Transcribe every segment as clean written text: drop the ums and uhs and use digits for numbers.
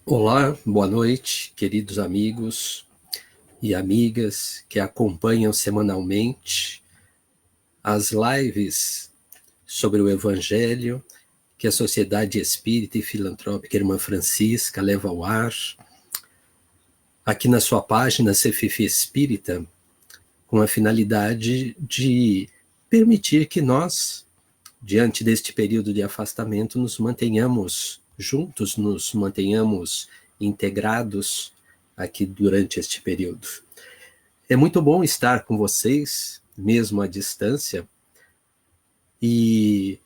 Olá, boa noite, queridos amigos e amigas que acompanham semanalmente as lives sobre o Evangelho que a Sociedade Espírita e Filantrópica Irmã Francisca leva ao ar, aqui na sua página Cefifi Espírita, com a finalidade de permitir que nós, diante deste período de afastamento, nos mantenhamos juntos, nos mantenhamos integrados aqui durante este período. É muito bom estar com vocês, mesmo à distância, e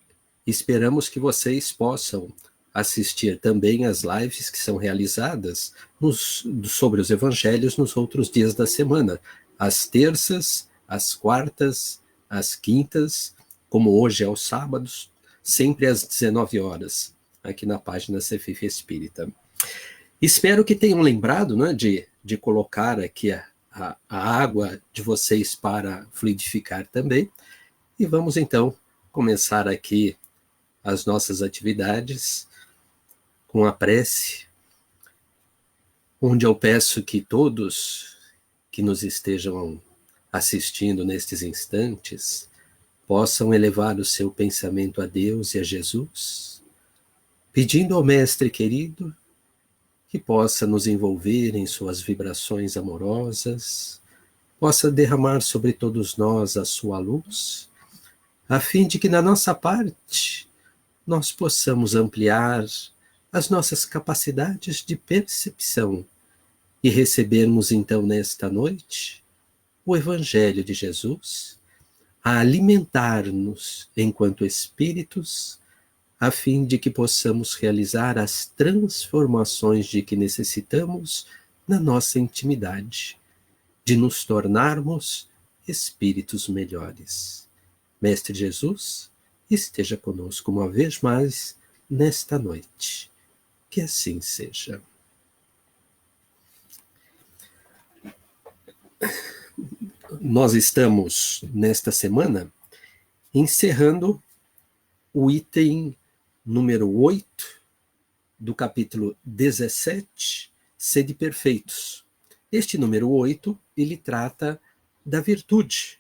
esperamos que vocês possam assistir também às lives que são realizadas sobre os evangelhos nos outros dias da semana, às terças, às quartas, às quintas, como hoje é aos sábados, sempre às 19 horas, aqui na página Cefifi Espírita. Espero que tenham lembrado, né, de colocar aqui a água de vocês para fluidificar também. E vamos então começar aqui as nossas atividades com a prece, onde eu peço que todos que nos estejam assistindo nestes instantes possam elevar o seu pensamento a Deus e a Jesus, pedindo ao Mestre querido que possa nos envolver em suas vibrações amorosas, possa derramar sobre todos nós a sua luz, a fim de que na nossa parte nós possamos ampliar as nossas capacidades de percepção e recebermos então nesta noite o Evangelho de Jesus, a alimentar-nos enquanto espíritos, a fim de que possamos realizar as transformações de que necessitamos na nossa intimidade, de nos tornarmos espíritos melhores. Mestre Jesus, esteja conosco uma vez mais nesta noite. Que assim seja. Nós estamos, nesta semana, encerrando o item número 8 do capítulo 17, Sede Perfeitos. Este número 8, ele trata da virtude.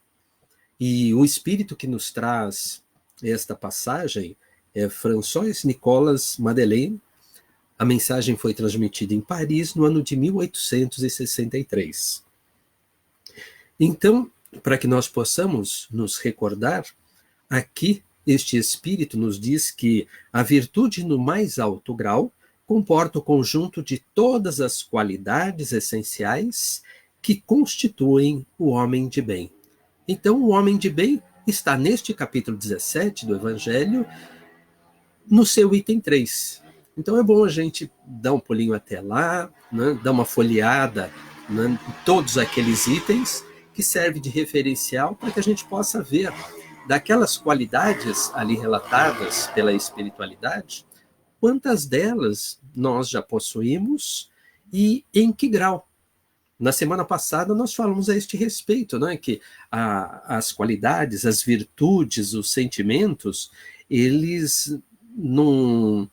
E o espírito que nos traz esta passagem é François Nicolas Madeleine. A mensagem foi transmitida em Paris no ano de 1863. Então, para que nós possamos nos recordar, aqui este espírito nos diz que a virtude no mais alto grau comporta o conjunto de todas as qualidades essenciais que constituem o homem de bem. Então, o homem de bem está neste capítulo 17 do Evangelho, no seu item 3. Então, é bom a gente dar um pulinho até lá, né, dar uma folheada, né, em todos aqueles itens que servem de referencial para que a gente possa ver daquelas qualidades ali relatadas pela espiritualidade, quantas delas nós já possuímos e em que grau. Na semana passada nós falamos a este respeito, né, que as qualidades, as virtudes, os sentimentos, eles não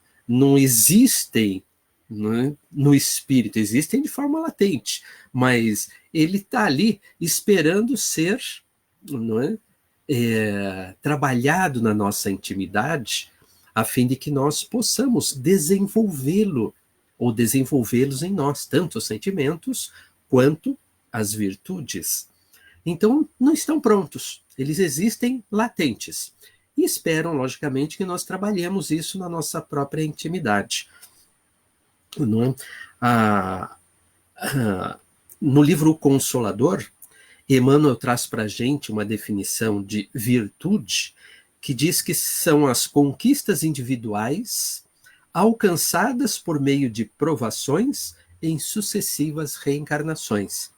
existem, né, no espírito, existem de forma latente, mas ele está ali esperando ser, não é, trabalhado na nossa intimidade, a fim de que nós possamos desenvolvê-lo ou desenvolvê-los em nós, tanto os sentimentos quanto as virtudes. Então, não estão prontos, eles existem latentes e esperam, logicamente, que nós trabalhemos isso na nossa própria intimidade. Não é? No livro O Consolador, Emmanuel traz para a gente uma definição de virtude que diz que são as conquistas individuais alcançadas por meio de provações em sucessivas reencarnações.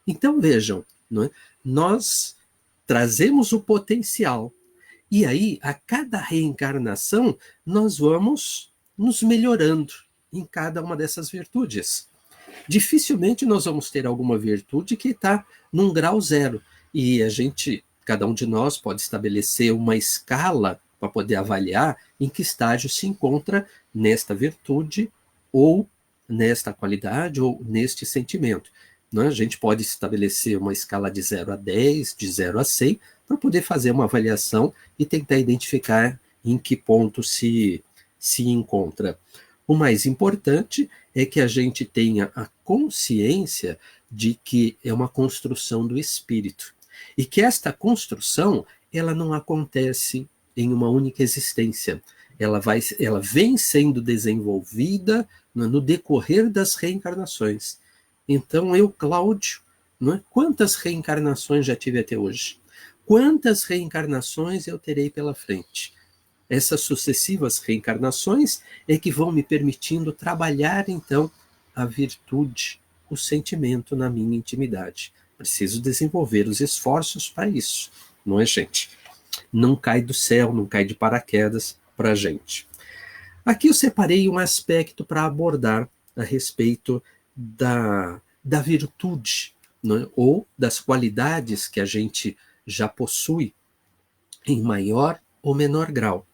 Então vejam, não é? Nós trazemos o potencial e aí a cada reencarnação nós vamos nos melhorando em cada uma dessas virtudes. Dificilmente nós vamos ter alguma virtude que está num grau zero. E a gente, cada um de nós pode estabelecer uma escala para poder avaliar em que estágio se encontra nesta virtude ou nesta qualidade ou neste sentimento. Né? A gente pode estabelecer uma escala de 0 a 10, de 0 a 100, para poder fazer uma avaliação e tentar identificar em que ponto se encontra. O mais importante é que a gente tenha a consciência de que é uma construção do espírito e que esta construção ela não acontece em uma única existência. Ela vem sendo desenvolvida no decorrer das reencarnações. Então, eu, Cláudio, quantas reencarnações já tive até hoje? Quantas reencarnações eu terei pela frente? Essas sucessivas reencarnações é que vão me permitindo trabalhar, então, a virtude, o sentimento na minha intimidade. Preciso desenvolver os esforços para isso, não é, gente? Não cai do céu, não cai de paraquedas para a gente. Aqui eu separei um aspecto para abordar a respeito da virtude, né? Ou das qualidades que a gente já possui em maior ou menor grau.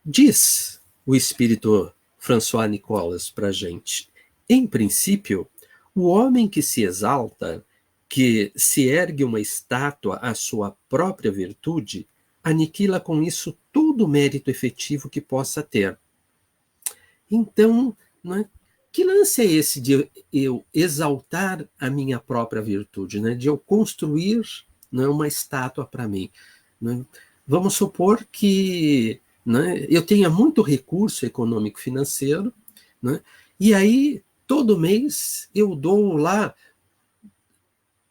Diz o espírito François Nicolas para a gente, em princípio, o homem que se exalta, que se ergue uma estátua à sua própria virtude, aniquila com isso todo o mérito efetivo que possa ter. Então, que lance é esse de eu exaltar a minha própria virtude, de eu construir uma estátua para mim? Vamos supor que eu tenha muito recurso econômico-financeiro, e aí todo mês eu dou lá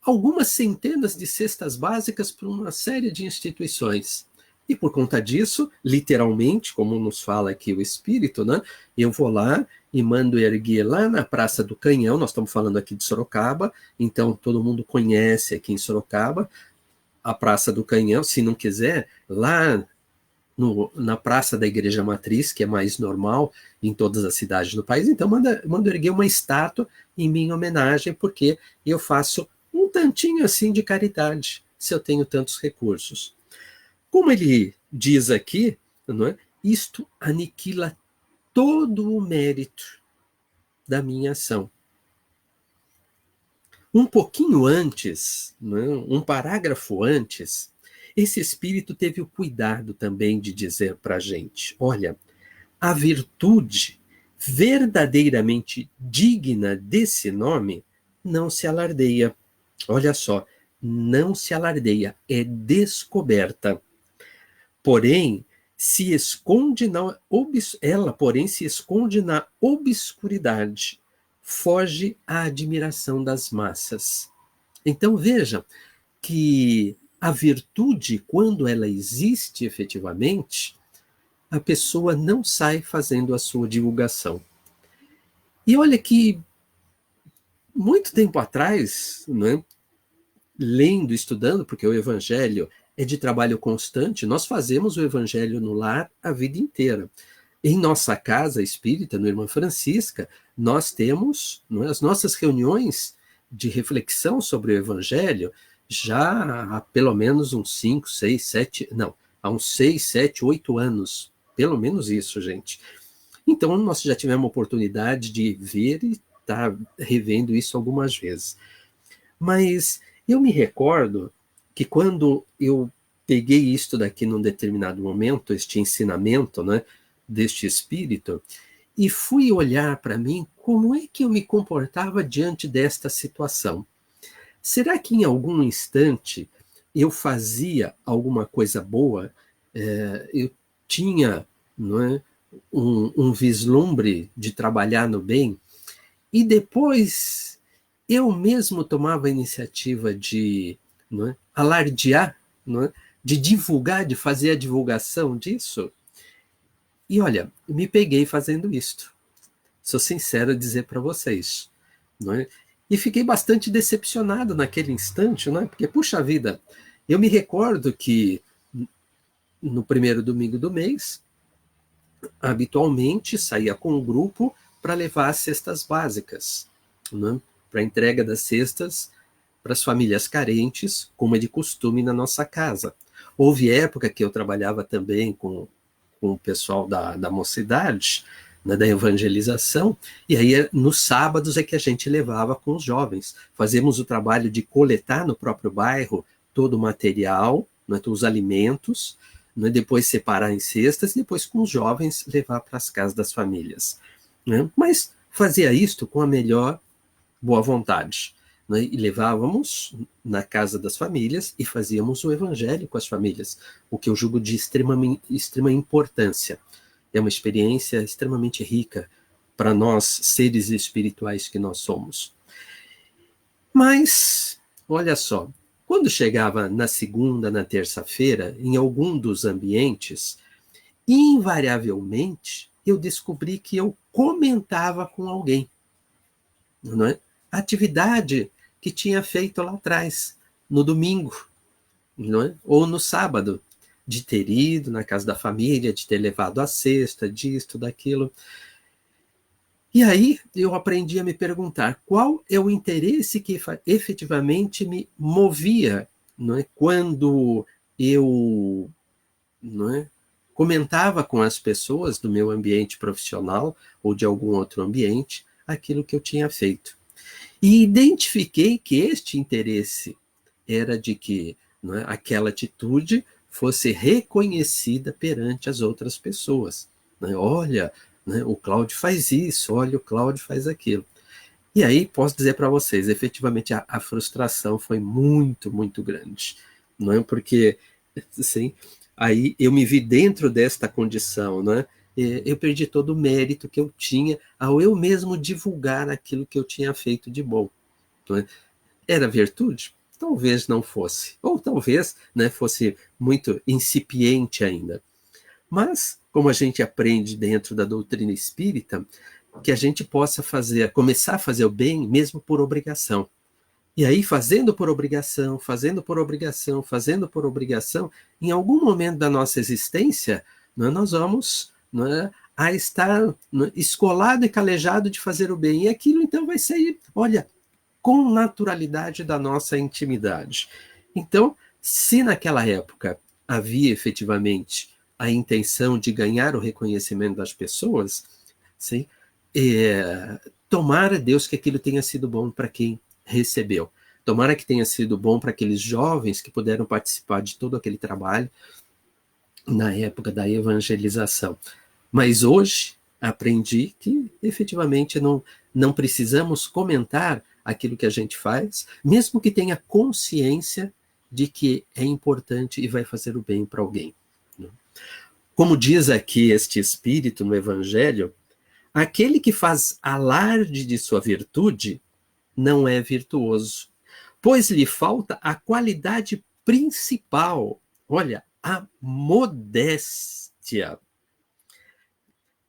algumas centenas de cestas básicas para uma série de instituições. E por conta disso, literalmente, como nos fala aqui o Espírito, eu vou lá e mando erguer lá na Praça do Canhão, nós estamos falando aqui de Sorocaba, então todo mundo conhece aqui em Sorocaba, a Praça do Canhão, se não quiser, lá na Praça da Igreja Matriz, que é mais normal em todas as cidades do país, então mando erguer uma estátua em minha homenagem, porque eu faço um tantinho assim de caridade, se eu tenho tantos recursos. Como ele diz aqui, isto aniquila todo o mérito da minha ação. Um pouquinho antes, um parágrafo antes, esse espírito teve o cuidado também de dizer para a gente, olha, a virtude verdadeiramente digna desse nome não se alardeia. Olha só, não se alardeia, é descoberta. Porém, se esconde ela, porém, se esconde na obscuridade, foge à admiração das massas. Então, veja que a virtude, quando ela existe efetivamente, a pessoa não sai fazendo a sua divulgação. E olha que, muito tempo atrás, lendo, estudando, porque o Evangelho é de trabalho constante, nós fazemos o Evangelho no lar a vida inteira. Em nossa casa espírita, no Irmã Francisca, nós temos as nossas reuniões de reflexão sobre o Evangelho já há pelo menos uns 5, 6, 7, não, há uns 6, 7, 8 anos, pelo menos isso, gente. Então, nós já tivemos a oportunidade de ver e estar revendo isso algumas vezes. Mas eu me recordo que quando eu peguei isto daqui num determinado momento, este ensinamento, deste espírito, e fui olhar para mim como é que eu me comportava diante desta situação. Será que em algum instante eu fazia alguma coisa boa? Eu tinha um vislumbre de trabalhar no bem? E depois eu mesmo tomava a iniciativa de alardear, de divulgar, de fazer a divulgação disso? E olha, me peguei fazendo isto. Sou sincero a dizer para vocês. E fiquei bastante decepcionado naquele instante, porque, puxa vida, eu me recordo que no primeiro domingo do mês, habitualmente saía com um grupo para levar as cestas básicas, para a entrega das cestas para as famílias carentes, como é de costume na nossa casa. Houve época que eu trabalhava também com o pessoal da mocidade, né, da evangelização, e aí nos sábados é que a gente levava com os jovens. Fazemos o trabalho de coletar no próprio bairro todo o material, né, os alimentos, né, depois separar em cestas, e depois com os jovens levar para as casas das famílias. Né? Mas fazia isto com a melhor boa vontade. Né? E levávamos na casa das famílias e fazíamos o evangelho com as famílias, o que eu julgo de extrema importância. É uma experiência extremamente rica para nós, seres espirituais que nós somos. Mas, olha só, quando chegava na segunda, na terça-feira, em algum dos ambientes, invariavelmente eu descobri que eu comentava com alguém, não é? A atividade que tinha feito lá atrás, no domingo, não é? Ou no sábado, de ter ido na casa da família, de ter levado a cesta, disto, daquilo. E aí eu aprendi a me perguntar qual é o interesse que efetivamente me movia, não é? Quando eu, não é, comentava com as pessoas do meu ambiente profissional ou de algum outro ambiente aquilo que eu tinha feito. E identifiquei que este interesse era de que, não é, aquela atitude fosse reconhecida perante as outras pessoas. Né? Olha, né, o Cláudio faz isso, olha, o Cláudio faz aquilo. E aí posso dizer para vocês, efetivamente a frustração foi muito, muito grande. Não é? Porque, assim, aí eu me vi dentro desta condição, né? Eu perdi todo o mérito que eu tinha ao eu mesmo divulgar aquilo que eu tinha feito de bom. Não é? Era virtude? Talvez não fosse. Ou talvez, né, fosse muito incipiente ainda. Mas, como a gente aprende dentro da doutrina espírita, que a gente possa começar a fazer o bem mesmo por obrigação. E aí, fazendo por obrigação, fazendo por obrigação, fazendo por obrigação, em algum momento da nossa existência, nós vamos a estar escolado e calejado de fazer o bem. E aquilo, então, vai sair, olha, com naturalidade da nossa intimidade. Então, se naquela época havia efetivamente a intenção de ganhar o reconhecimento das pessoas, sim, tomara Deus que aquilo tenha sido bom para quem recebeu. Tomara que tenha sido bom para aqueles jovens que puderam participar de todo aquele trabalho na época da evangelização. Mas hoje aprendi que efetivamente não precisamos comentar aquilo que a gente faz, mesmo que tenha consciência de que é importante e vai fazer o bem para alguém. Como diz aqui este espírito no Evangelho, aquele que faz alarde de sua virtude não é virtuoso, pois lhe falta a qualidade principal, olha, a modéstia.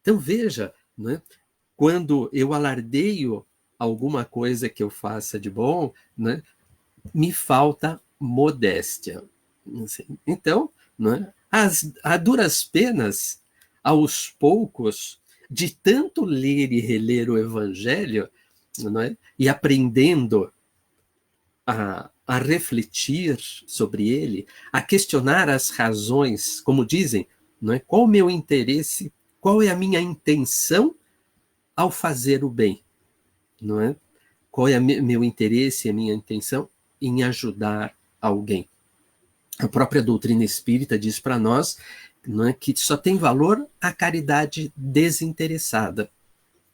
Então veja, né, quando eu alardeio alguma coisa que eu faça de bom, né, me falta modéstia. Então, né, a duras penas, aos poucos, de tanto ler e reler o Evangelho, né, e aprendendo a refletir sobre ele, a questionar as razões, como dizem, né, qual o meu interesse, qual é a minha intenção ao fazer o bem, não é? Qual é meu interesse e a minha intenção em ajudar alguém? A própria doutrina espírita diz para nós, não é, que só tem valor a caridade desinteressada.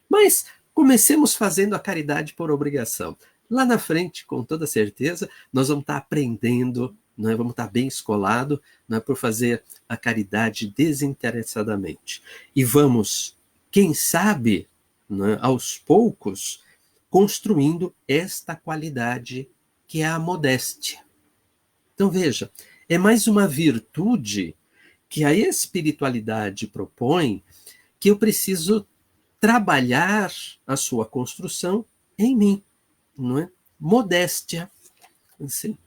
Mas comecemos fazendo a caridade por obrigação. Lá na frente, com toda certeza, nós vamos estar aprendendo, não é? Vamos estar bem escolado, não é, por fazer a caridade desinteressadamente. E vamos, quem sabe, não é, aos poucos, construindo esta qualidade que é a modéstia. Então veja, é mais uma virtude que a espiritualidade propõe, que eu preciso trabalhar a sua construção em mim, não é? Modéstia. Assim.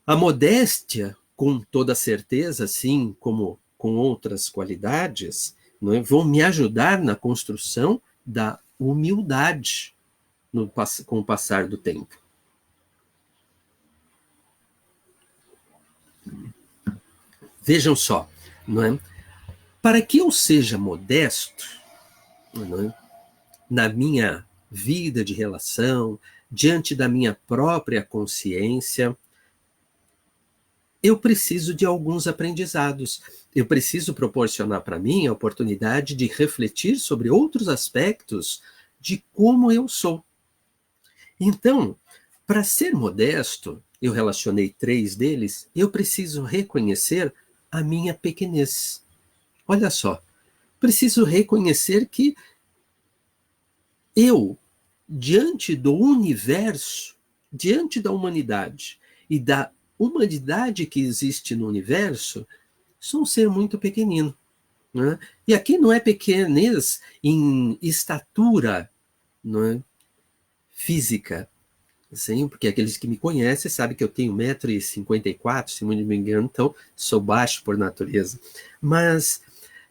A modéstia, com toda certeza, assim como com outras qualidades, não é, vão me ajudar na construção da humildade com o passar do tempo. Vejam só, não é? Para que eu seja modesto, não é? Na minha vida de relação, diante da minha própria consciência, eu preciso de alguns aprendizados. Eu preciso proporcionar para mim a oportunidade de refletir sobre outros aspectos de como eu sou. Então, para ser modesto, eu relacionei 3 deles, eu preciso reconhecer a minha pequenez. Olha só, preciso reconhecer que eu, diante do universo, diante da humanidade e da humanidade que existe no universo, sou um ser muito pequenino. Né? E aqui não é pequenez em estatura, não é? Física, sim, porque aqueles que me conhecem sabem que eu tenho 1,54 m, se não me engano, então sou baixo por natureza. Mas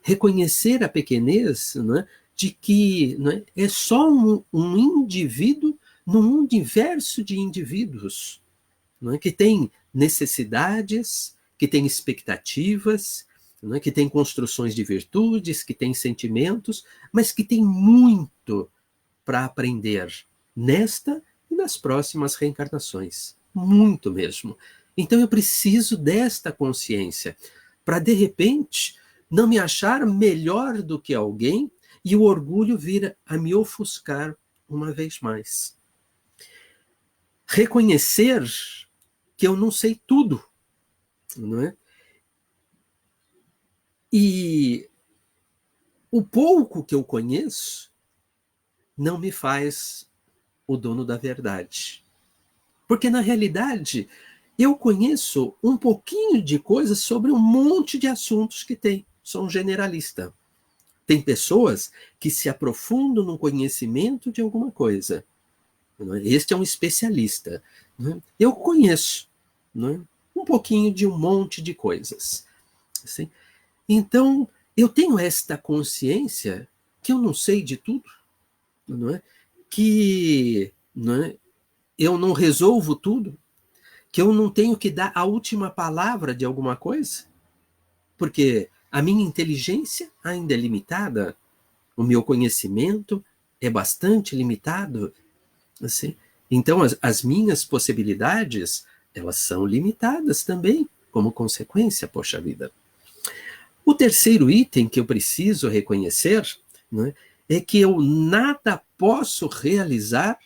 reconhecer a pequenez, né, de que, né, é só um indivíduo num universo de indivíduos, né, que tem necessidades, que tem expectativas, né, que tem construções de virtudes, que tem sentimentos, mas que tem muito para aprender nesta e nas próximas reencarnações. Muito mesmo. Então eu preciso desta consciência para, de repente, não me achar melhor do que alguém e o orgulho vir a me ofuscar uma vez mais. Reconhecer que eu não sei tudo, não é? E o pouco que eu conheço não me faz o dono da verdade. Porque, na realidade, eu conheço um pouquinho de coisas sobre um monte de assuntos que tem. Sou um generalista. Tem pessoas que se aprofundam no conhecimento de alguma coisa. Este é um especialista. Eu conheço um pouquinho de um monte de coisas. Assim. Então, eu tenho esta consciência que eu não sei de tudo, não é? Que eu não resolvo tudo, que eu não tenho que dar a última palavra de alguma coisa, porque a minha inteligência ainda é limitada, o meu conhecimento é bastante limitado, assim. Então as minhas possibilidades, elas são limitadas também, como consequência, poxa vida. O terceiro item que eu preciso reconhecer, né, é que eu nada posso realizar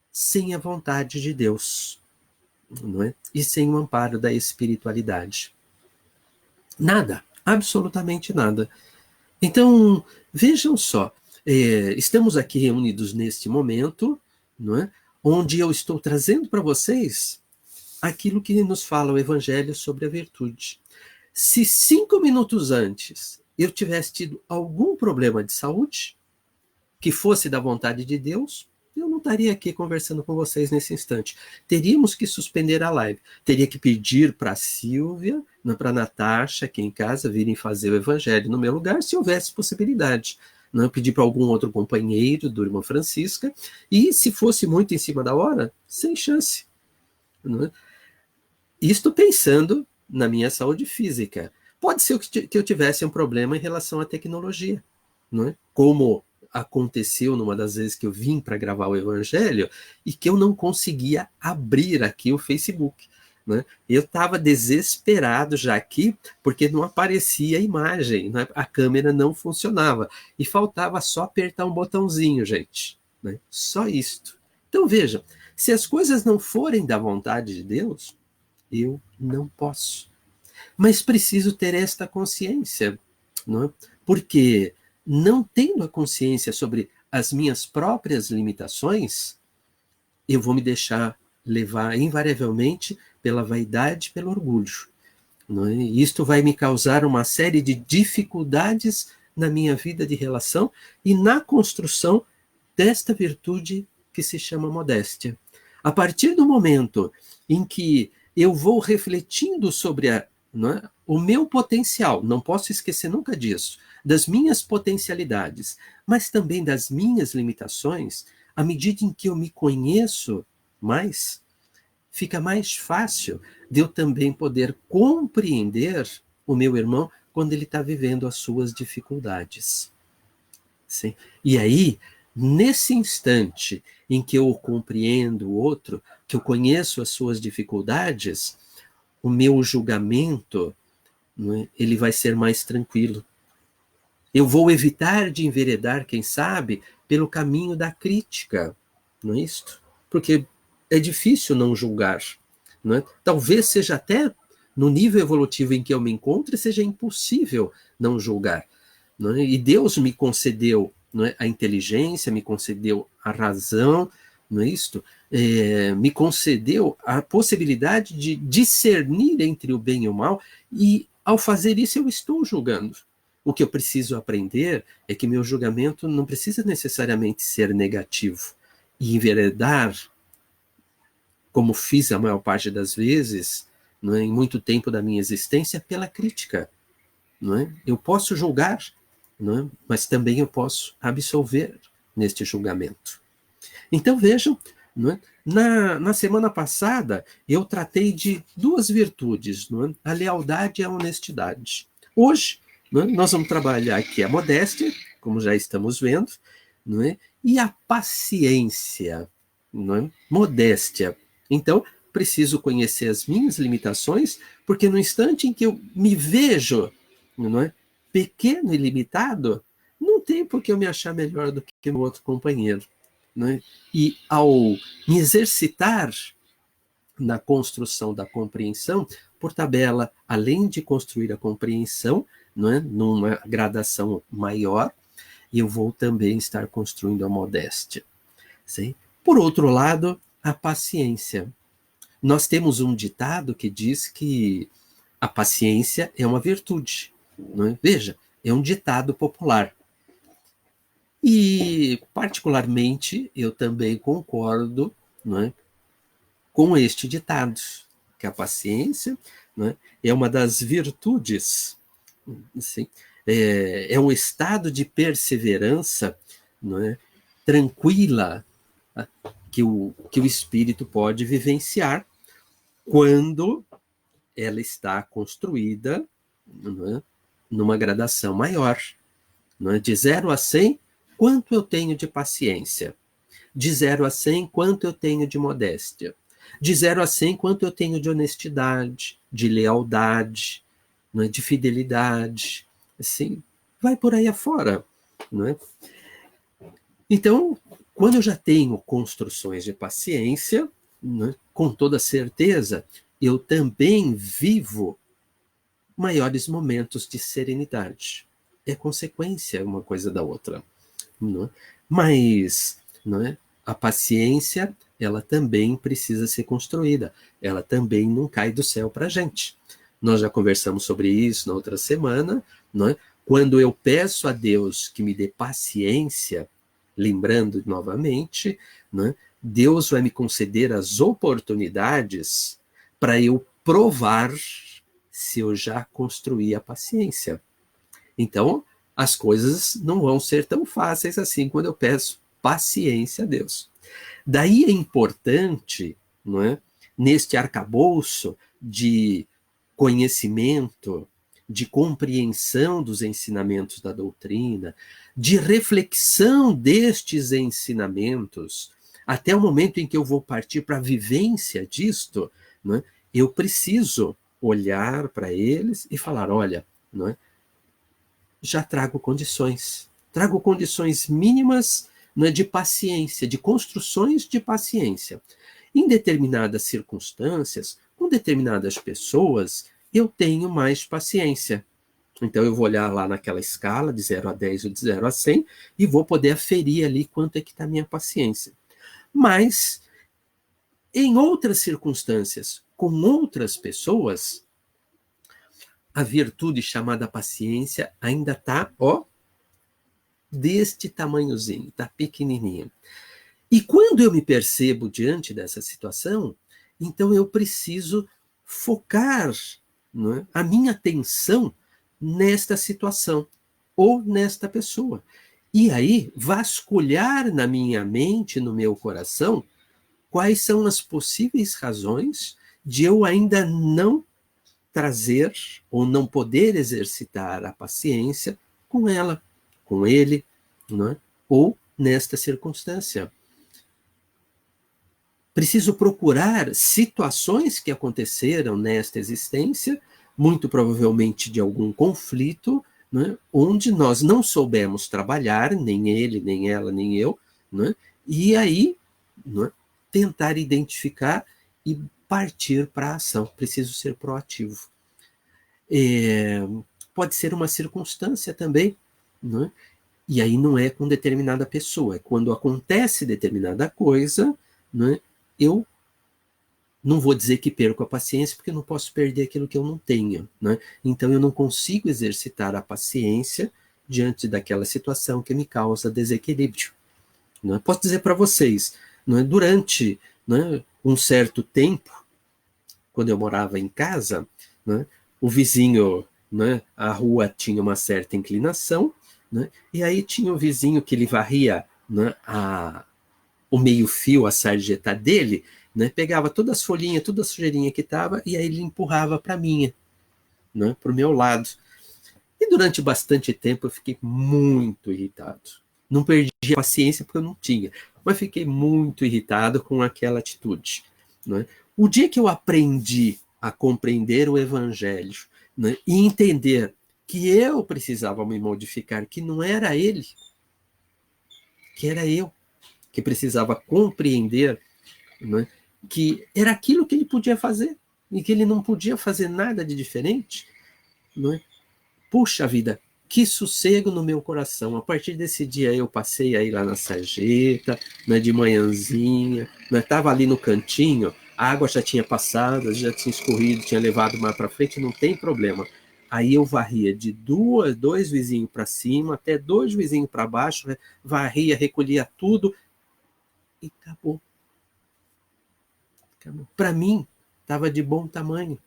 sem a vontade de Deus, não é? E sem o amparo da espiritualidade. Nada, absolutamente nada. Então, vejam só, estamos aqui reunidos neste momento, não é? Onde eu estou trazendo para vocês aquilo que nos fala o Evangelho sobre a virtude. Se 5 minutos antes eu tivesse tido algum problema de saúde, que fosse da vontade de Deus, eu não estaria aqui conversando com vocês nesse instante. Teríamos que suspender a live. Teria que pedir para a Silvia, para a Natasha, aqui em casa, virem fazer o evangelho no meu lugar, se houvesse possibilidade. Não pedir para algum outro companheiro do irmão Francisca, e se fosse muito em cima da hora, sem chance. Não é? Isto pensando na minha saúde física. Pode ser que eu tivesse um problema em relação à tecnologia, não é? Como aconteceu numa das vezes que eu vim para gravar o Evangelho e que eu não conseguia abrir aqui o Facebook. Né? Eu estava desesperado já aqui porque não aparecia a imagem, né? A câmera não funcionava e faltava só apertar um botãozinho, gente. Né? Só isto. Então vejam, se as coisas não forem da vontade de Deus, eu não posso. Mas preciso ter esta consciência, não é? Porque não tendo a consciência sobre as minhas próprias limitações, eu vou me deixar levar invariavelmente pela vaidade, pelo orgulho. Não é? E isto vai me causar uma série de dificuldades na minha vida de relação e na construção desta virtude que se chama modéstia. A partir do momento em que eu vou refletindo sobre o meu potencial, não posso esquecer nunca disso, das minhas potencialidades, mas também das minhas limitações, à medida em que eu me conheço mais, fica mais fácil de eu também poder compreender o meu irmão quando ele está vivendo as suas dificuldades. Sim? E aí, nesse instante em que eu compreendo o outro, que eu conheço as suas dificuldades, o meu julgamento, não é, ele vai ser mais tranquilo. Eu vou evitar de enveredar, quem sabe, pelo caminho da crítica, não é isto? Porque é difícil não julgar. Não é? Talvez seja até no nível evolutivo em que eu me encontro, seja impossível não julgar. Não é? E Deus me concedeu, não é, a inteligência, me concedeu a razão, não é isto? Me concedeu a possibilidade de discernir entre o bem e o mal, e ao fazer isso eu estou julgando. O que eu preciso aprender é que meu julgamento não precisa necessariamente ser negativo. E enveredar, como fiz a maior parte das vezes, não é, em muito tempo da minha existência, pela crítica. Não é? Eu posso julgar, não é? Mas também eu posso absolver neste julgamento. Então vejam, não é? Na semana passada eu tratei de duas virtudes, não é? A lealdade e a honestidade. Hoje, não é, nós vamos trabalhar aqui a modéstia, como já estamos vendo, não é? E a paciência, não é? Modéstia. Então, preciso conhecer as minhas limitações, porque no instante em que eu me vejo, não é, pequeno e limitado, não tem por que eu me achar melhor do que o outro companheiro. Não é? E ao me exercitar na construção da compreensão, por tabela, além de construir a compreensão, não é, numa gradação maior, eu vou também estar construindo a modéstia. Sim? Por outro lado, a paciência. Nós temos um ditado que diz que a paciência é uma virtude. Não é? Veja, é um ditado popular. E, particularmente, eu também concordo, não é, com este ditado, que a paciência, não é uma das virtudes, assim, é um estado de perseverança, não é, tranquila, que o espírito pode vivenciar quando ela está construída, não é, numa gradação maior. Não é? De 0 a 100, quanto eu tenho de paciência? De 0 a 100, quanto eu tenho de modéstia? De 0 a 100, quanto eu tenho de honestidade, de lealdade, não é? De fidelidade? Assim, vai por aí afora. Não é? Então, quando eu já tenho construções de paciência, não é, com toda certeza, eu também vivo maiores momentos de serenidade. É consequência uma coisa da outra. Não é? Mas, não é? A paciência, ela também precisa ser construída. Ela também não cai do céu para a gente. Nós já conversamos sobre isso na outra semana. Não é? Quando eu peço a Deus que me dê paciência, lembrando novamente, não é? Deus vai me conceder as oportunidades para eu provar se eu já construí a paciência. Então, as coisas não vão ser tão fáceis assim quando eu peço paciência a Deus. Daí é importante, não é, neste arcabouço de conhecimento, de compreensão dos ensinamentos da doutrina, de reflexão destes ensinamentos, até o momento em que eu vou partir para a vivência disto, não é, eu preciso olhar para eles e falar, olha, não é, já trago condições mínimas, né, de paciência, de construções de paciência. Em determinadas circunstâncias, com determinadas pessoas, eu tenho mais paciência. Então eu vou olhar lá naquela escala de 0 a 10 ou de 0 a 100 e vou poder aferir ali quanto é que está a minha paciência. Mas, em outras circunstâncias, com outras pessoas, a virtude chamada paciência ainda está, deste tamanhozinho, está pequenininho. E quando eu me percebo diante dessa situação, então eu preciso focar, não é, a minha atenção nesta situação ou nesta pessoa. E aí vasculhar na minha mente, no meu coração, quais são as possíveis razões de eu ainda não trazer ou não poder exercitar a paciência com ela, com ele, não é? Ou nesta circunstância. Preciso procurar situações que aconteceram nesta existência, muito provavelmente de algum conflito, né, onde nós não soubemos trabalhar, nem ele, nem ela, nem eu, né, e aí, né, tentar identificar e partir para a ação. Preciso ser proativo. Pode ser uma circunstância também, né, e aí não é com determinada pessoa, é quando acontece determinada coisa, né, eu não vou dizer que perco a paciência, porque eu não posso perder aquilo que eu não tenho, né? Então eu não consigo exercitar a paciência diante daquela situação que me causa desequilíbrio. Né? Posso dizer para vocês, né, durante, né, um certo tempo, quando eu morava em casa, né, o vizinho, né, a rua tinha uma certa inclinação, né, e aí tinha o vizinho que ele varria, né, o meio-fio, a sarjeta dele, né, pegava todas as folhinhas, toda a sujeirinha que estava, e aí ele empurrava para minha, né, para o meu lado. E durante bastante tempo eu fiquei muito irritado. Não perdi a paciência porque eu não tinha, mas fiquei muito irritado com aquela atitude. Né? O dia que eu aprendi a compreender o evangelho, né, e entender que eu precisava me modificar, que não era ele, que era eu que precisava compreender, né, que era aquilo que ele podia fazer e que ele não podia fazer nada de diferente, né? Puxa vida, que sossego no meu coração. A partir desse dia eu passei aí lá na sarjeta, né, de manhãzinha, né, estava ali no cantinho, a água já tinha passado, já tinha escorrido, tinha levado mais para frente, não tem problema. Aí eu varria de dois vizinhos para cima até dois vizinhos para baixo, né, varria, recolhia tudo e acabou. Para mim, estava de bom tamanho.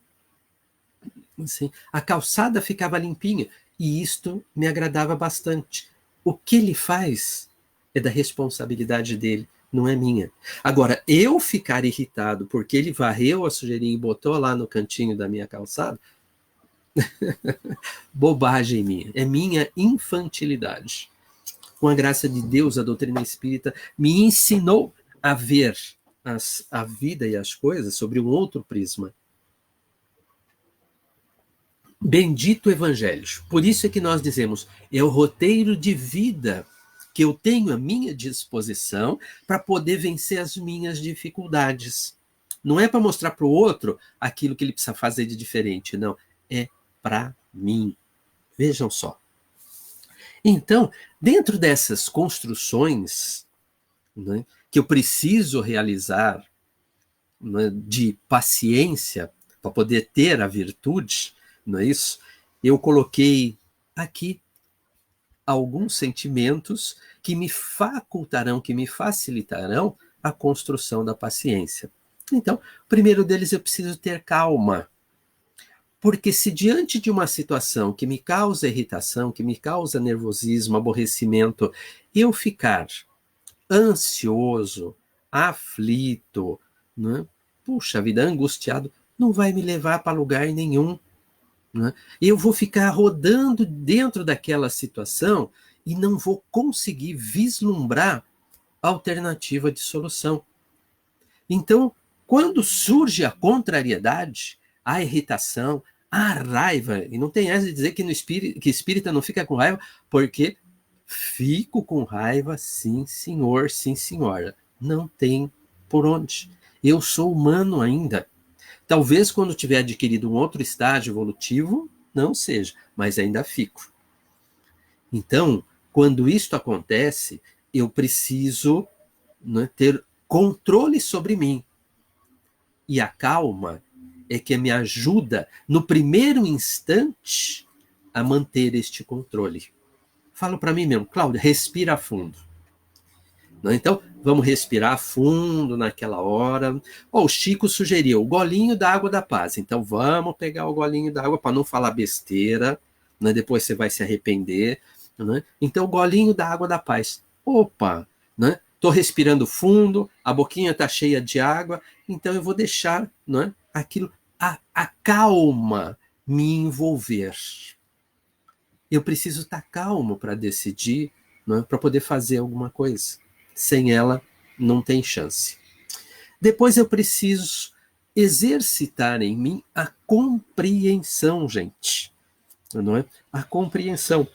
Assim, a calçada ficava limpinha e isto me agradava bastante. O que ele faz é da responsabilidade dele, não é minha. Agora, eu ficar irritado porque ele varreu a sujeirinha e botou lá no cantinho da minha calçada, bobagem minha, é minha infantilidade. Com a graça de Deus, a doutrina espírita me ensinou a ver a vida e as coisas sobre um outro prisma. Bendito Evangelho. Por isso é que nós dizemos, é o roteiro de vida que eu tenho à minha disposição para poder vencer as minhas dificuldades. Não é para mostrar para o outro aquilo que ele precisa fazer de diferente, não. É para mim. Vejam só. Então, dentro dessas construções, né, que eu preciso realizar, né, de paciência para poder ter a virtude, não é isso? Eu coloquei aqui alguns sentimentos que me facultarão, que me facilitarão a construção da paciência. Então, o primeiro deles, eu preciso ter calma. Porque se diante de uma situação que me causa irritação, que me causa nervosismo, aborrecimento, eu ficar ansioso, aflito, né? Puxa vida, angustiado, não vai me levar para lugar nenhum. Né? Eu vou ficar rodando dentro daquela situação e não vou conseguir vislumbrar alternativa de solução. Então, quando surge a contrariedade, a irritação, a raiva, e não tem essa de dizer que que espírita não fica com raiva, porque fico com raiva, sim, senhor, sim, senhora. Não tem por onde. Eu sou humano ainda. Talvez quando tiver adquirido um outro estágio evolutivo, não seja, mas ainda fico. Então, quando isto acontece, eu preciso, né, ter controle sobre mim. E a calma é que me ajuda, no primeiro instante, a manter este controle. Falo para mim mesmo, Cláudia, respira fundo. Então, vamos respirar fundo naquela hora. O Chico sugeriu o golinho da água da paz. Então, vamos pegar o golinho da água para não falar besteira, né? Depois você vai se arrepender. Né? Então, o golinho da água da paz. Opa, né? Estou respirando fundo, a boquinha está cheia de água, então eu vou deixar, né, aquilo, a calma me envolver. Eu preciso estar calmo para decidir, não é? Para poder fazer alguma coisa. Sem ela, não tem chance. Depois eu preciso exercitar em mim a compreensão, gente. Não é? A compreensão.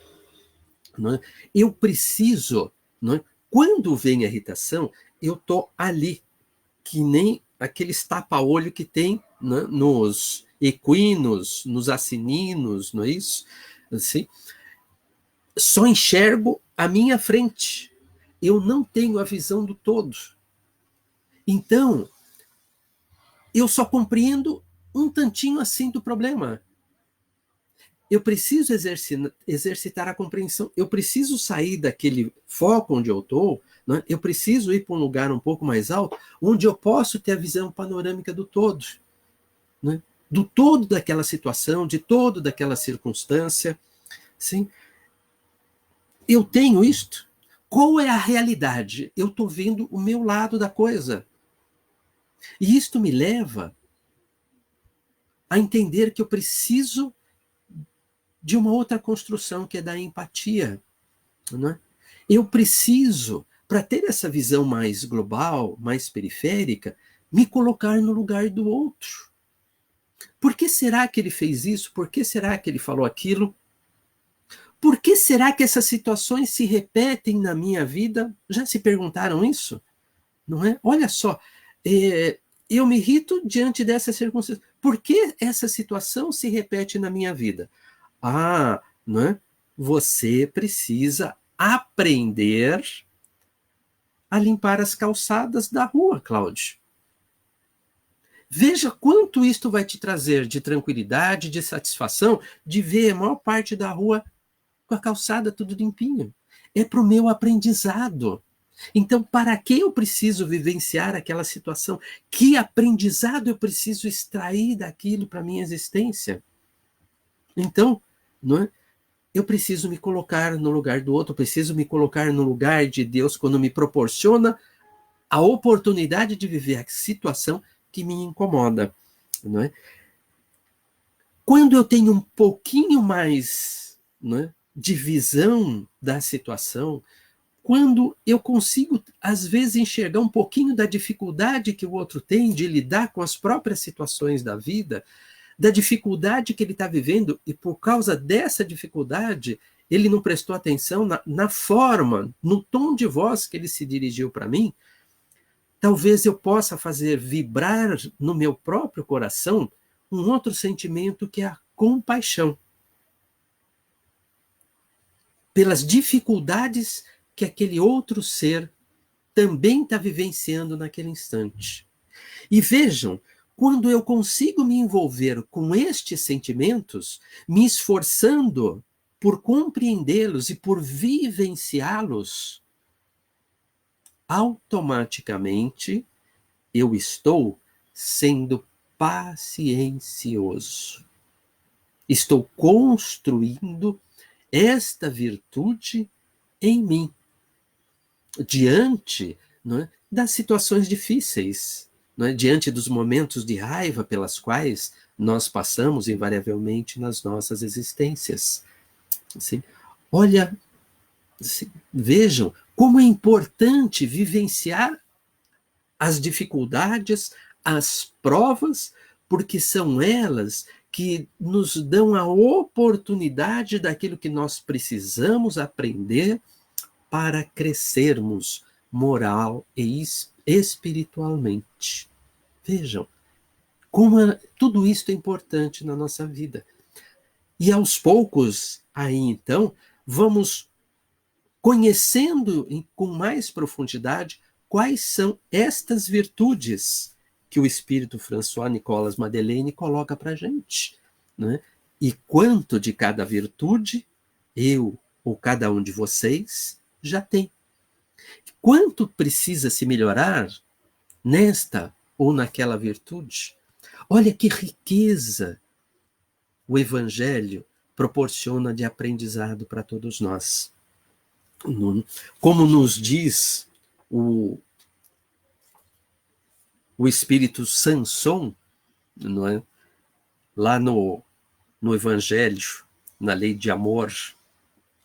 Não é? Eu preciso, não é? Quando vem a irritação, eu estou ali, que nem aqueles tapa-olho que tem, né, nos equinos, nos acininos, não é isso? Assim, só enxergo a minha frente. Eu não tenho a visão do todo. Então, eu só compreendo um tantinho assim do problema. Eu preciso exercitar a compreensão. Eu preciso sair daquele foco onde eu estou, né? Eu preciso ir para um lugar um pouco mais alto, onde eu posso ter a visão panorâmica do todo. Né? Do todo daquela situação, de todo daquela circunstância. Sim? Eu tenho isto. Qual é a realidade? Eu estou vendo o meu lado da coisa. E isto me leva a entender que eu preciso de uma outra construção, que é da empatia. Não é? Eu preciso, para ter essa visão mais global, mais periférica, me colocar no lugar do outro. Por que será que ele fez isso? Por que será que ele falou aquilo? Por que será que essas situações se repetem na minha vida? Já se perguntaram isso? Não é? Olha só, eu me irrito diante dessas circunstâncias. Por que essa situação se repete na minha vida? Ah, não é? Você precisa aprender a limpar as calçadas da rua, Cláudio. Veja quanto isto vai te trazer de tranquilidade, de satisfação, de ver a maior parte da rua com a calçada tudo limpinho. É para o meu aprendizado. Então, para que eu preciso vivenciar aquela situação? Que aprendizado eu preciso extrair daquilo para a minha existência? Então, não é? Eu preciso me colocar no lugar do outro, eu preciso me colocar no lugar de Deus quando me proporciona a oportunidade de viver a situação que me incomoda. Não é? Quando eu tenho um pouquinho mais, não é, de visão da situação, quando eu consigo, às vezes, enxergar um pouquinho da dificuldade que o outro tem de lidar com as próprias situações da vida, da dificuldade que ele está vivendo, e por causa dessa dificuldade, ele não prestou atenção na forma, no tom de voz que ele se dirigiu para mim, talvez eu possa fazer vibrar no meu próprio coração um outro sentimento, que é a compaixão. Pelas dificuldades que aquele outro ser também está vivenciando naquele instante. E vejam, quando eu consigo me envolver com estes sentimentos, me esforçando por compreendê-los e por vivenciá-los, automaticamente eu estou sendo paciencioso. Estou construindo esta virtude em mim, diante, não é, das situações difíceis, não é, diante dos momentos de raiva pelas quais nós passamos invariavelmente nas nossas existências. Assim, olha, assim, vejam como é importante vivenciar as dificuldades, as provas, porque são elas que nos dão a oportunidade daquilo que nós precisamos aprender para crescermos moral e espiritualmente. Vejam como tudo isso é importante na nossa vida. E aos poucos, aí então, vamos conhecendo com mais profundidade quais são estas virtudes que o Espírito François Nicolas Madeleine coloca para a gente. Né? E quanto de cada virtude eu ou cada um de vocês já tem. Quanto precisa se melhorar nesta ou naquela virtude? Olha que riqueza o Evangelho proporciona de aprendizado para todos nós. Como nos diz o espírito Sanson, não é? Lá no Evangelho, na lei de amor,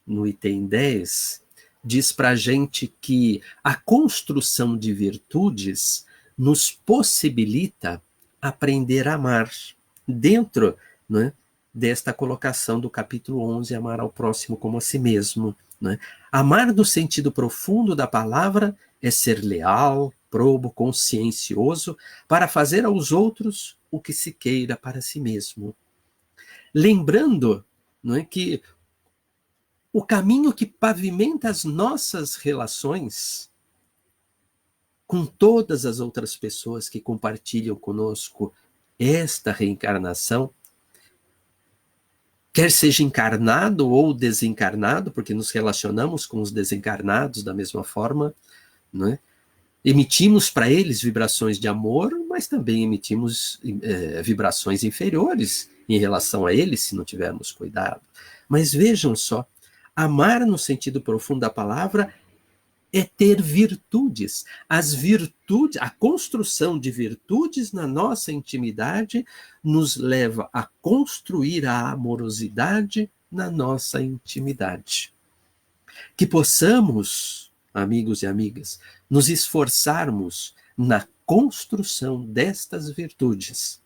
no item 10, diz para a gente que a construção de virtudes nos possibilita aprender a amar, dentro, né, desta colocação do capítulo 11, amar ao próximo como a si mesmo. Né? Amar no sentido profundo da palavra é ser leal, probo, consciencioso, para fazer aos outros o que se queira para si mesmo. Lembrando, não é, que o caminho que pavimenta as nossas relações com todas as outras pessoas que compartilham conosco esta reencarnação, quer seja encarnado ou desencarnado, porque nos relacionamos com os desencarnados da mesma forma, né? Emitimos para eles vibrações de amor, mas também emitimos vibrações inferiores em relação a eles, se não tivermos cuidado. Mas vejam só, amar no sentido profundo da palavra é ter virtudes. As virtudes, a construção de virtudes na nossa intimidade nos leva a construir a amorosidade na nossa intimidade. Que possamos, amigos e amigas, nos esforçarmos na construção destas virtudes.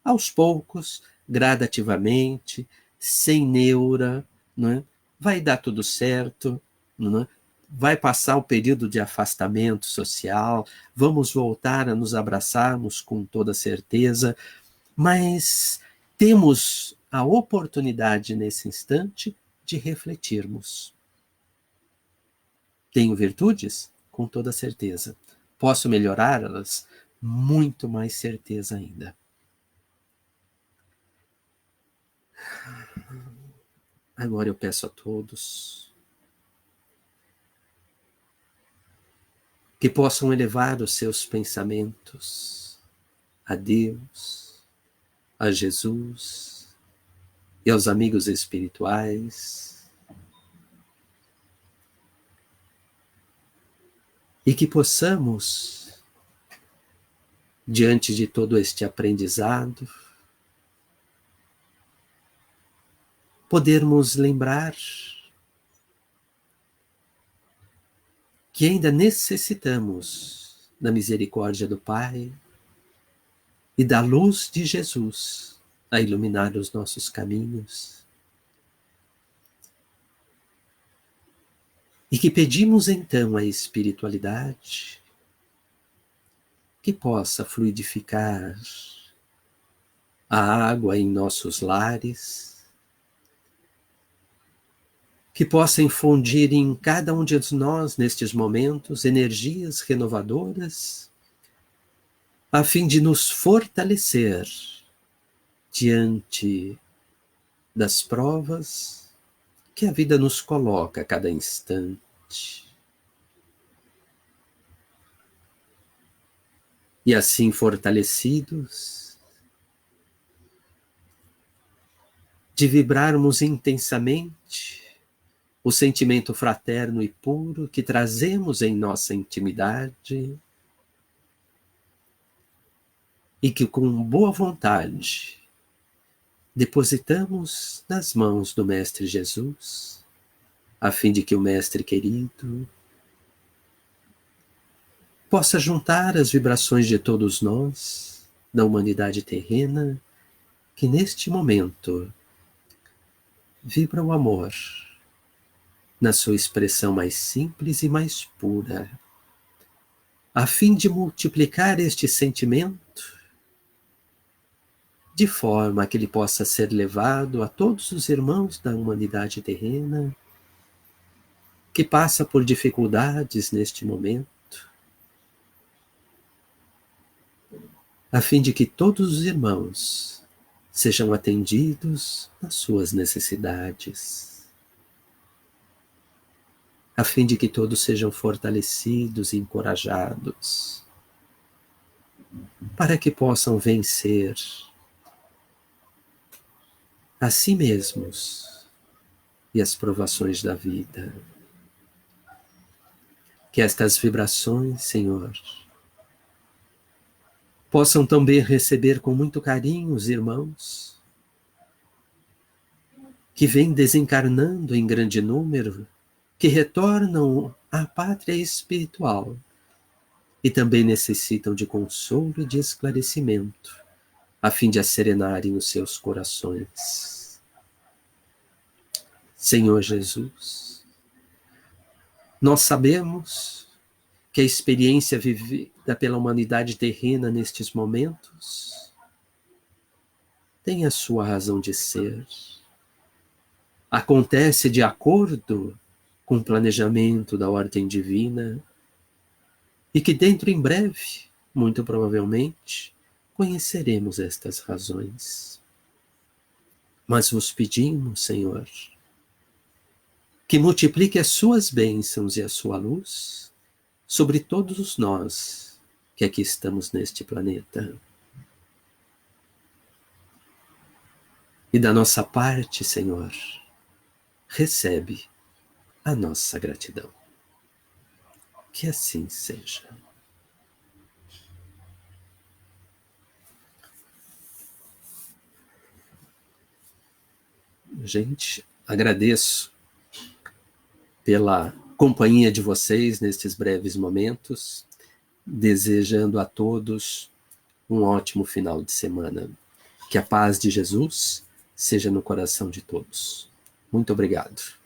Aos poucos, gradativamente, sem neura, não é? Vai dar tudo certo, não é? Vai passar o período de afastamento social, vamos voltar a nos abraçarmos com toda certeza, mas temos a oportunidade nesse instante de refletirmos. Tenho virtudes? Com toda certeza. Posso melhorá-las? Muito mais certeza ainda. Agora eu peço a todos que possam elevar os seus pensamentos a Deus, a Jesus e aos amigos espirituais, e que possamos, diante de todo este aprendizado, podermos lembrar que ainda necessitamos da misericórdia do Pai e da luz de Jesus a iluminar os nossos caminhos. E que pedimos então à espiritualidade que possa fluidificar a água em nossos lares, que possa infundir em cada um de nós, nestes momentos, energias renovadoras, a fim de nos fortalecer diante das provas que a vida nos coloca a cada instante. E assim fortalecidos, de vibrarmos intensamente o sentimento fraterno e puro que trazemos em nossa intimidade e que com boa vontade depositamos nas mãos do Mestre Jesus, a fim de que o Mestre querido possa juntar as vibrações de todos nós, da humanidade terrena, que neste momento vibra o amor na sua expressão mais simples e mais pura, a fim de multiplicar este sentimento de forma que ele possa ser levado a todos os irmãos da humanidade terrena que passa por dificuldades neste momento, a fim de que todos os irmãos sejam atendidos nas suas necessidades, a fim de que todos sejam fortalecidos e encorajados, para que possam vencer a si mesmos e as provações da vida. Que estas vibrações, Senhor, possam também receber com muito carinho os irmãos que vêm desencarnando em grande número que retornam à pátria espiritual e também necessitam de consolo e de esclarecimento, a fim de asserenarem os seus corações. Senhor Jesus, nós sabemos que a experiência vivida pela humanidade terrena nestes momentos tem a sua razão de ser. Acontece de acordo com o planejamento da ordem divina e que dentro em breve, muito provavelmente, conheceremos estas razões. Mas vos pedimos, Senhor, que multiplique as suas bênçãos e a sua luz sobre todos nós que aqui estamos neste planeta. E da nossa parte, Senhor, recebe a nossa gratidão. Que assim seja. Gente, agradeço pela companhia de vocês nestes breves momentos, desejando a todos um ótimo final de semana. Que a paz de Jesus seja no coração de todos. Muito obrigado.